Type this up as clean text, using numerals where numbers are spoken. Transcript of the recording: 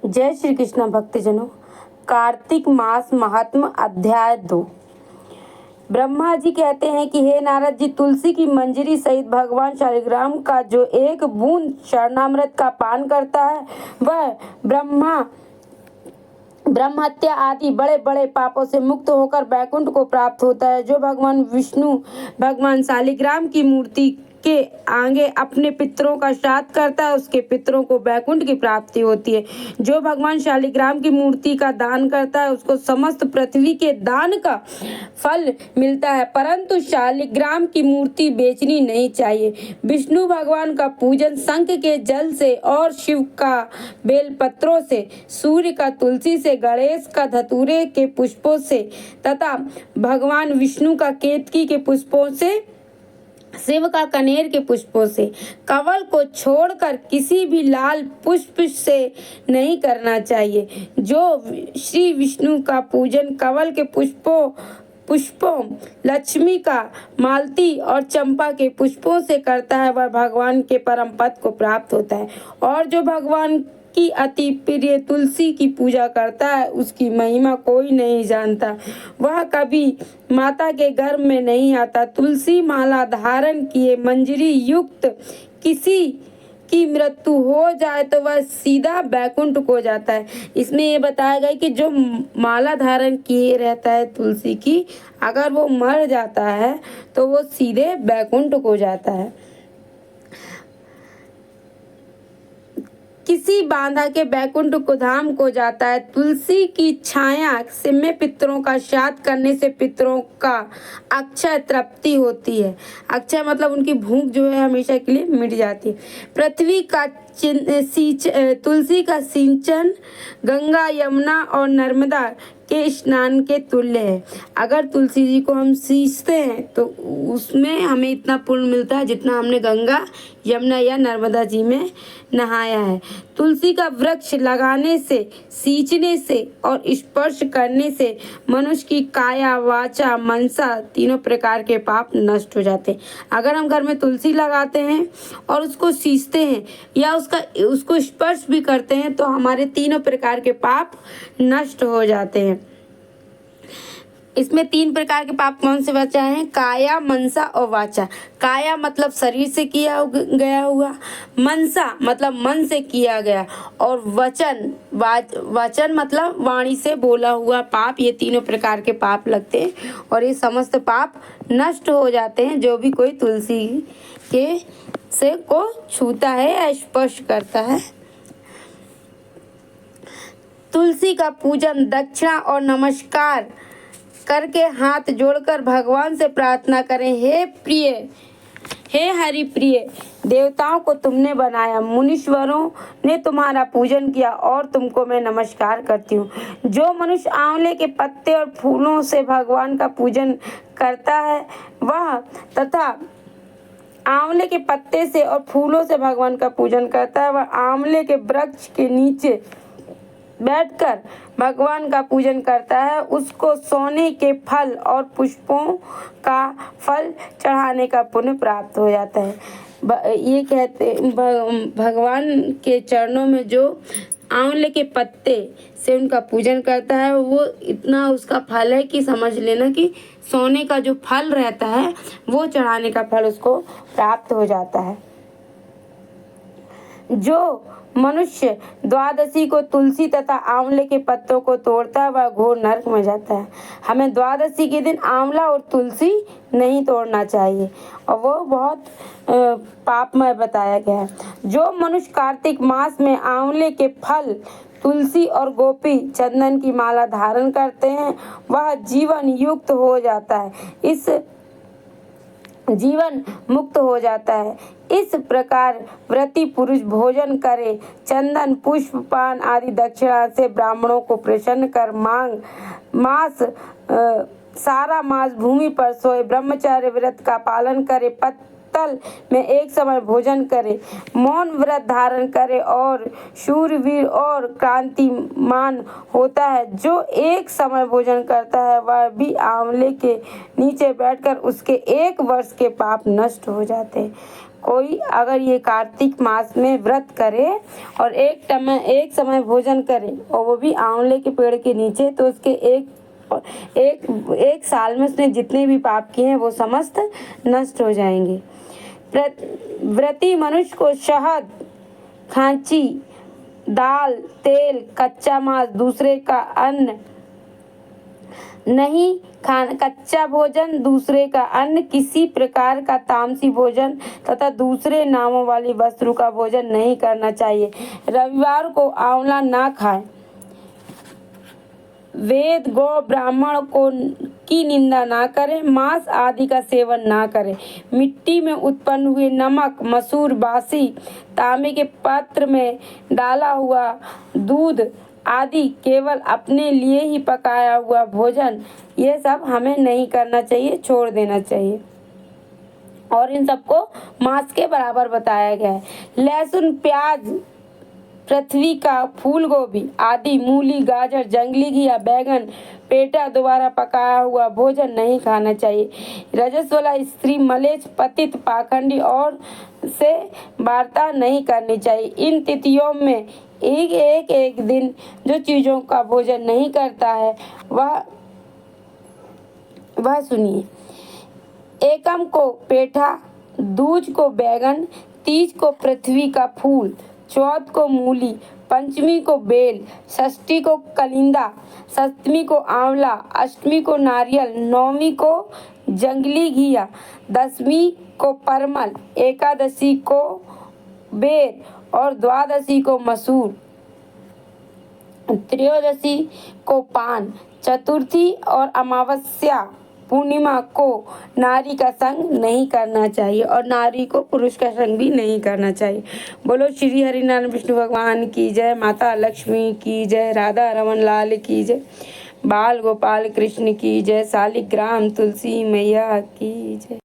जय श्री कृष्ण भक्तजनों। कार्तिक मास महात्म अध्याय 2। ब्रह्मा जी कहते हैं कि हे नारद जी, तुलसी की मंजरी सहित भगवान शालिग्राम का जो एक बूंद चरणामृत का पान करता है वह ब्रह्म हत्या आदि बड़े बड़े पापों से मुक्त होकर वैकुंठ को प्राप्त होता है। जो भगवान विष्णु भगवान शालिग्राम की मूर्ति के आगे अपने पितरों का श्राद्ध करता है उसके पितरों को वैकुंठ की प्राप्ति होती है। जो भगवान शालिग्राम की मूर्ति का दान करता है उसको समस्त पृथ्वी के दान का फल मिलता है, परंतु शालिग्राम की मूर्ति बेचनी नहीं चाहिए। विष्णु भगवान का पूजन शंख के जल से और शिव का बेलपत्रों से, सूर्य का तुलसी से, गणेश का धतूरे के पुष्पों से तथा भगवान विष्णु का केतकी के पुष्पों से, शिव का कनेर के पुष्पों से, कमल को छोड़कर किसी भी लाल पुष्प से नहीं करना चाहिए। जो श्री विष्णु का पूजन कमल के पुष्पों, लक्ष्मी का मालती और चंपा के पुष्पों से करता है वह भगवान के परम पद को प्राप्त होता है। और जो भगवान की अति प्रिय तुलसी की पूजा करता है उसकी महिमा कोई नहीं जानता, वह कभी माता के गर्भ में नहीं आता। तुलसी माला धारण किए मंजरी युक्त किसी की मृत्यु हो जाए तो वह सीधा बैकुंठ को जाता है। इसमें ये बताया गया कि जो माला धारण किए रहता है तुलसी की, अगर वो मर जाता है तो वो सीधे बैकुंठ को जाता है। किसी बांधा के बैकुंठ को धाम को जाता है। तुलसी की छाया से में पितरों का श्राद्ध करने से पितरों का अक्षय तृप्ति होती है। अक्षय मतलब उनकी भूख जो है हमेशा के लिए मिट जाती है। पृथ्वी का तुलसी का सिंचन गंगा, यमुना और नर्मदा के स्नान के तुल्य है। अगर तुलसी जी को हम सींचते हैं तो उसमें हमें इतना पुण्य मिलता है जितना हमने गंगा, यमुना या नर्मदा जी में नहाया है। तुलसी का वृक्ष लगाने से, सींचने से और स्पर्श करने से मनुष्य की काया, वाचा, मनसा तीनों प्रकार के पाप नष्ट हो जाते हैं। अगर हम घर में तुलसी लगाते हैं और उसको सींचते हैं या उसको स्पर्श भी करते हैं तो हमारे तीनों प्रकार के पाप नष्ट हो जाते हैं। इसमें 3 प्रकार के पाप कौन से बचा हैं? काया, मनसा और वाचा। काया मतलब शरीर से किया गया हुआ, मनसा मतलब मन से किया गया, और वचन मतलब वाणी से बोला हुआ पाप। ये तीनों प्रकार के पाप लगते हैं और ये समस्त पाप नष्ट हो जाते हैं जो भी कोई तुलसी के से को छूता है या स्पर्श करता है। तुलसी का पूजन, दक्षिणा और नमस्कार करके हाथ जोड़कर भगवान से प्रार्थना करें, हे हरि प्रिय, देवताओं को तुमने बनाया, मुनीश्वरों ने तुम्हारा पूजन किया और तुमको मैं नमस्कार करती हूँ। जो मनुष्य आंवले के पत्ते और फूलों से भगवान का पूजन करता है वह तथा आंवले के पत्ते से और फूलों से भगवान का पूजन करता है वह आंवले के वृक्ष के नीचे बैठकर भगवान का पूजन करता है, उसको सोने के फल और पुष्पों का फल चढ़ाने का पुण्य प्राप्त हो जाता है। ये कहते भगवान के चरणों में जो आंवले के पत्ते से उनका पूजन करता है वो इतना उसका फल है कि समझ लेना कि सोने का जो फल रहता है वो चढ़ाने का फल उसको प्राप्त हो जाता है। जो मनुष्य द्वादशी को तुलसी तथा आंवले के पत्तों को तोड़ता है वह घोर नरक में जाता है। हमें द्वादशी के दिन आंवला और तुलसी नहीं तोड़ना चाहिए और वो बहुत पापमय बताया गया है। जो मनुष्य कार्तिक मास में आंवले के फल, तुलसी और गोपी चंदन की माला धारण करते हैं वह जीवन युक्त हो जाता है, इस जीवन मुक्त हो जाता है। इस प्रकार व्रती पुरुष भोजन करे, चंदन, पुष्प, पान आदि दक्षिणा से ब्राह्मणों को प्रसन्न कर सारा मास भूमि पर सोए, ब्रह्मचर्य व्रत का पालन करे, पत्तल में एक समय भोजन करे, मौन व्रत धारण करे और शूरवीर और क्रांतिमान होता है। जो एक समय भोजन करता है वह भी आंवले के नीचे बैठकर उसके 1 वर्ष के पाप नष्ट हो जाते हैं। कोई अगर ये कार्तिक मास में व्रत करे और एक समय भोजन करे और वो भी आंवले के पेड़ के नीचे, तो उसके एक साल में उसने जितने भी पाप किए हैं वो समस्त नष्ट हो जाएंगे। व्रती मनुष्य को शहद, खांची, दाल, तेल, कच्चा मांस, दूसरे का अन्न नहीं खाना, कच्चा भोजन, दूसरे का अन्न, किसी प्रकार का तामसी भोजन तथा दूसरे नामों वाली वस्तु का भोजन नहीं करना चाहिए। रविवार को आंवला ना खाएं। वेद, गौ, ब्राह्मण को की निंदा ना करें। मांस आदि का सेवन ना करें। मिट्टी में उत्पन्न हुए नमक, मसूर, बासी, तांबे के पात्र में डाला हुआ दूध आदि केवल अपने लिए ही पकाया हुआ भोजन, ये सब हमें नहीं करना चाहिए, छोड़ देना चाहिए। और इन सबको मांस के बराबर बताया गया है। लहसुन, प्याज, पृथ्वी का फूल गोभी आदि, मूली, गाजर, जंगली घिया, बैगन, पेठा द्वारा पकाया हुआ भोजन नहीं खाना चाहिए। रजस वाला स्त्री, मलेच्छ, पतित, पाखंडी और से वार्ता नहीं करनी चाहिए। इन तिथियों में एक दिन जो चीजों का भोजन नहीं करता है वह सुनिए। एकम को पेठा, दूज को बैगन, तीज को पृथ्वी का फूल, चौथ को मूली, पंचमी को बेल, षष्ठी को कलिंदा, सप्तमी को आंवला, अष्टमी को नारियल, नौवीं को जंगली घिया, दसवीं को परमल, एकादशी को बेर और द्वादशी को मसूर, त्रयोदशी को पान, चतुर्थी और अमावस्या पूर्णिमा को नारी का संग नहीं करना चाहिए और नारी को पुरुष का संग भी नहीं करना चाहिए। बोलो श्री हरिनारायण विष्णु भगवान की जय, माता लक्ष्मी की जय, राधा रमन लाल की जय, बाल गोपाल कृष्ण की जय, शालिग्राम तुलसी मैया की जय।